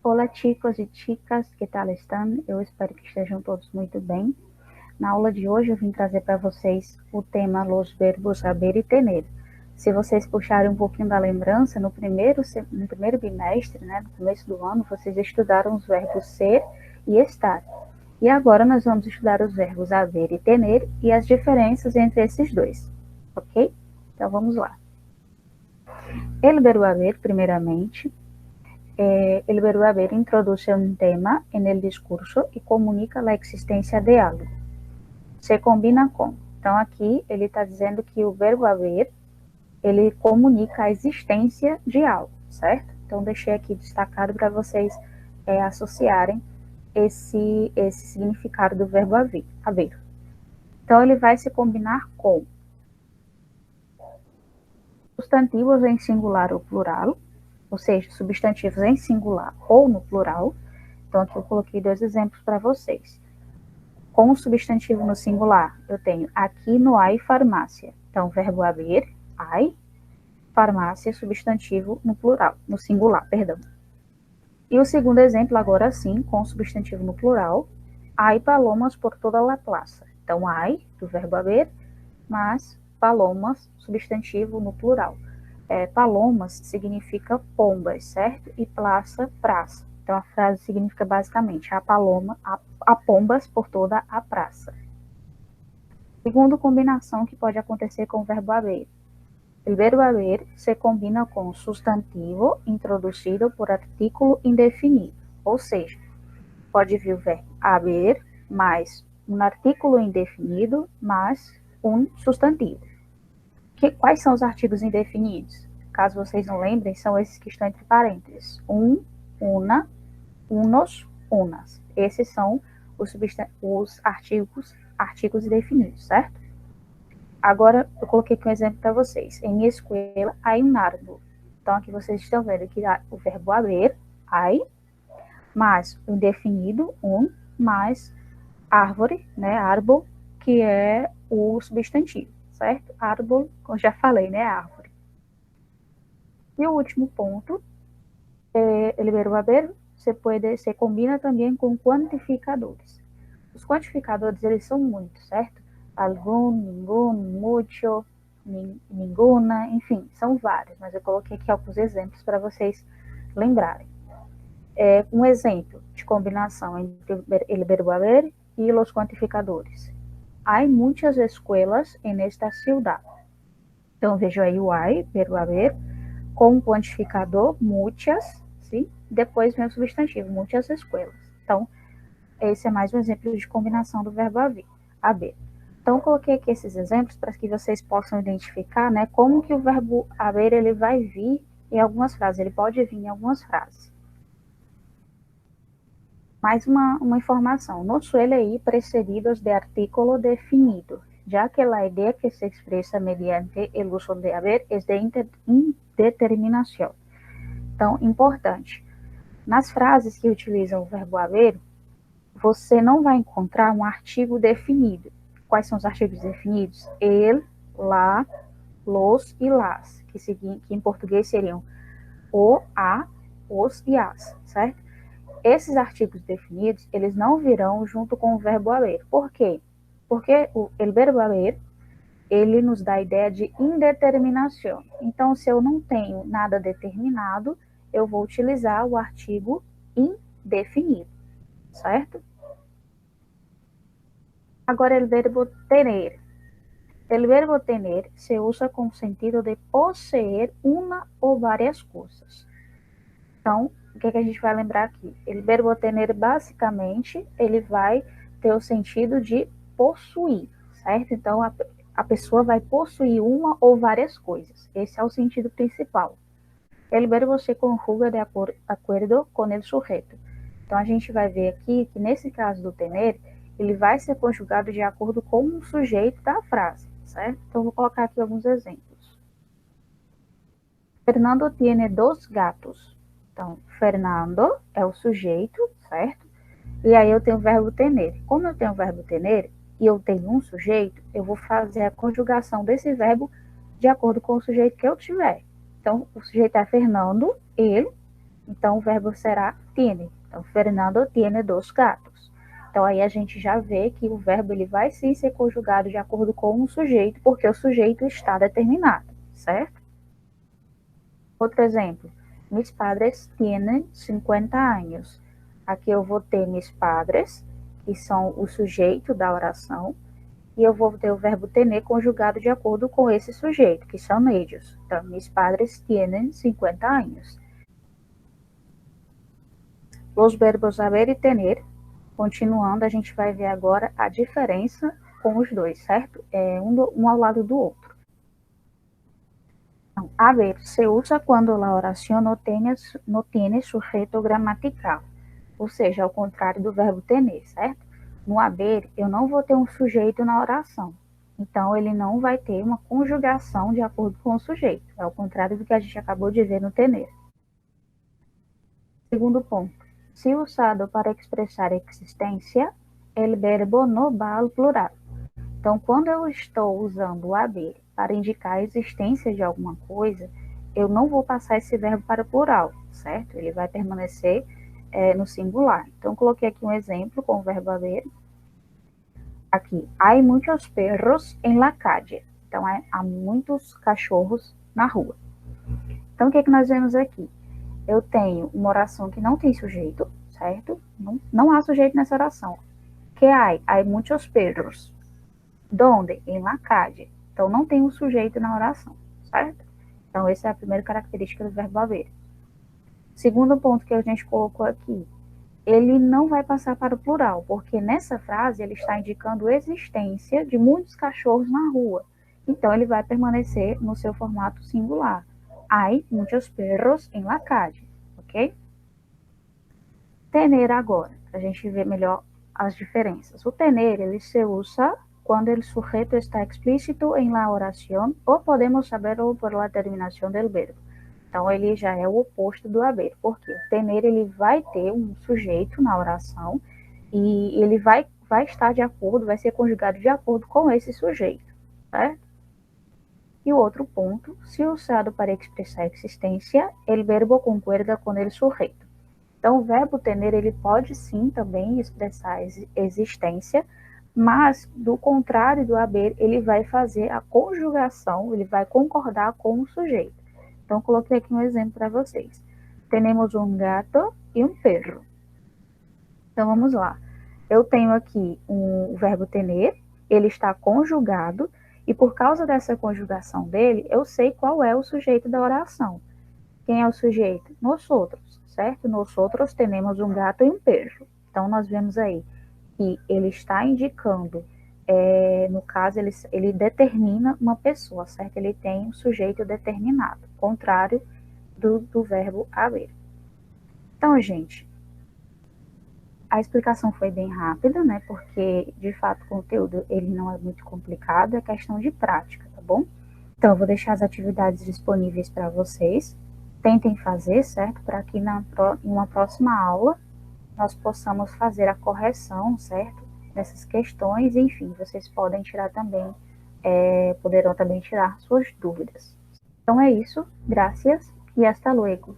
Olá, chicos e chicas, que tal estão? Eu espero que estejam todos muito bem. Na aula de hoje eu vim trazer para vocês o tema Los verbos haber e tener. Se vocês puxarem um pouquinho da lembrança, no primeiro bimestre, né, no começo do ano, vocês estudaram os verbos ser e estar. E agora nós vamos estudar os verbos haver e tener e as diferenças entre esses dois, ok? Então vamos lá. El verbo haber, primeiramente, el verbo haber introduce un tema en el discurso y comunica la existência de algo. Se combina com. Então, aqui ele está dizendo que o verbo haver, ele comunica a existência de algo, certo? Então, deixei aqui destacado para vocês associarem esse significado do verbo haver. Então, ele vai se combinar com substantivos em singular ou plural, ou seja, substantivos em singular ou no plural. Então, aqui eu coloquei 2 exemplos para vocês. Com o substantivo no singular, eu tenho aqui no hay farmácia. Então, verbo haber, hay, farmácia, substantivo no plural, no singular, perdão. E o segundo exemplo, agora sim, com o substantivo no plural, hay palomas por toda a plaza. Então, hay, do verbo haber, mas palomas, substantivo no plural. Palomas significa pombas, certo? E plaça, praça. Então, a frase significa basicamente há pombas por toda a praça. Segunda combinação que pode acontecer com o verbo haber. O verbo haber se combina com substantivo introduzido por artículo indefinido. Ou seja, pode vir o verbo haber mais um artículo indefinido mais um substantivo. Quais são os artigos indefinidos? Caso vocês não lembrem, são esses que estão entre parênteses. Una, unos, unas. Esses são os artigos indefinidos, certo? Agora, eu coloquei aqui um exemplo para vocês. Em escuela, há um árbol. Então, aqui vocês estão vendo que o verbo haber, hay, mais o indefinido, mais árvore, né, árbol, que é o substantivo, certo? Árbol, como já falei, né, árvore. E o último ponto, el verbo haber se combina também com quantificadores. Os quantificadores, eles são muitos, certo? Algum, nenhum, mucho, ninguna, enfim, são vários, mas eu coloquei aqui alguns exemplos para vocês lembrarem. Um exemplo de combinação entre el verbo haber e os quantificadores. Há muitas escolas en esta ciudad. Então, vejo aí o hay, verbo haber, com um quantificador, muitas, sim? Depois vem o substantivo, muitas escolas. Então, esse é mais um exemplo de combinação do verbo haber. Então, eu coloquei aqui esses exemplos para que vocês possam identificar, né, como que o verbo haber ele vai vir em algumas frases. Ele pode vir em algumas frases. Mais uma informação. No suele ir precedidos de artículo definido, ya que la idea que se expresa mediante el uso de haber es de indeterminación. Então, importante. Nas frases que utilizam o verbo haber, você não vai encontrar um artigo definido. Quais são os artigos definidos? El, la, los e las, que em português seriam o, a, os e as, certo? Esses artigos definidos, eles não virão junto com o verbo haber. Por quê? Porque o verbo haber, ele nos dá a ideia de indeterminação. Então, se eu não tenho nada determinado, eu vou utilizar o artigo indefinido, certo? Agora, o verbo tener. O verbo tener se usa com o sentido de possuir uma ou várias coisas. Então, o que a gente vai lembrar aqui? O verbo tener, basicamente, ele vai ter o sentido de possuir, certo? Então, a pessoa vai possuir uma ou várias coisas. Esse é o sentido principal. O verbo se conjuga de acordo com o sujeito. Então, a gente vai ver aqui que, nesse caso do tener, ele vai ser conjugado de acordo com o sujeito da frase, certo? Então, vou colocar aqui alguns exemplos. Fernando tiene 2 gatos. Então, Fernando é o sujeito, certo? E aí eu tenho o verbo tener. Como eu tenho o verbo tener e eu tenho um sujeito, eu vou fazer a conjugação desse verbo de acordo com o sujeito que eu tiver. Então, o sujeito é Fernando, ele, Então, o verbo será tiene. Então, Fernando tiene 2 gatos. Então, aí a gente já vê que o verbo ele vai sim ser conjugado de acordo com o sujeito, porque o sujeito está determinado, certo? Outro exemplo. Mis padres tienen 50 años. Aqui eu vou ter mis padres, que são o sujeito da oração, e eu vou ter o verbo tener conjugado de acordo com esse sujeito, que são ellos. Então, mis padres tienen 50 años. Os verbos haver e tener, continuando, a gente vai ver agora a diferença com os dois, certo? Um ao lado do outro. Então, haver se usa quando a oração não tem sujeito gramatical, ou seja, ao contrário do verbo tener, certo? No haver, eu não vou ter um sujeito na oração. Então, ele não vai ter uma conjugação de acordo com o sujeito. É ao contrário do que a gente acabou de ver no tener. Segundo ponto. Se usado para expressar existência, el verbo no va al plural. Então, quando eu estou usando o haver para indicar a existência de alguma coisa, eu não vou passar esse verbo para o plural, certo? Ele vai permanecer no singular. Então, coloquei aqui um exemplo com o verbo haver. Aqui, hay muchos perros en la calle. Então, há muitos cachorros na rua. Então, o que nós vemos aqui? Eu tenho uma oração que não tem sujeito, certo? Não há sujeito nessa oração. Que hay muchos perros. Donde? En la calle. Então, não tem um sujeito na oração, certo? Então, essa é a primeira característica do verbo haver. Segundo ponto que a gente colocou aqui, ele não vai passar para o plural, porque nessa frase ele está indicando a existência de muitos cachorros na rua. Então, ele vai permanecer no seu formato singular. Hay muchos perros en la calle, ok? Tener agora, para a gente ver melhor as diferenças. O tener, ele se usa quando o sujeito está explícito em la oração, ou podemos saberlo por la terminação del verbo. Então, ele já é o oposto do haver, porque o tener, ele vai ter um sujeito na oração, e ele vai estar de acordo, vai ser conjugado de acordo com esse sujeito, certo? E o outro ponto, se usado para expressar existência, o verbo concuerda com o sujeito. Então, o verbo tener, ele pode sim também expressar existência, mas, do contrário do haver, ele vai fazer a conjugação, ele vai concordar com o sujeito. Então, coloquei aqui um exemplo para vocês. Temos um gato e um perro. Então, vamos lá. Eu tenho aqui o verbo tener, ele está conjugado, e por causa dessa conjugação dele, eu sei qual é o sujeito da oração. Quem é o sujeito? Nosotros, certo? Nosotros temos um gato e um perro. Então, nós vemos aí que ele está indicando, no caso, ele determina uma pessoa, certo? Ele tem um sujeito determinado, contrário do verbo haver. Então, gente, a explicação foi bem rápida, né? Porque, de fato, o conteúdo ele não é muito complicado, é questão de prática, tá bom? Então, eu vou deixar as atividades disponíveis para vocês. Tentem fazer, certo? Para que em uma próxima aula nós possamos fazer a correção, certo? Dessas questões, enfim, vocês podem tirar também, poderão também tirar suas dúvidas. Então é isso, graças e hasta luego.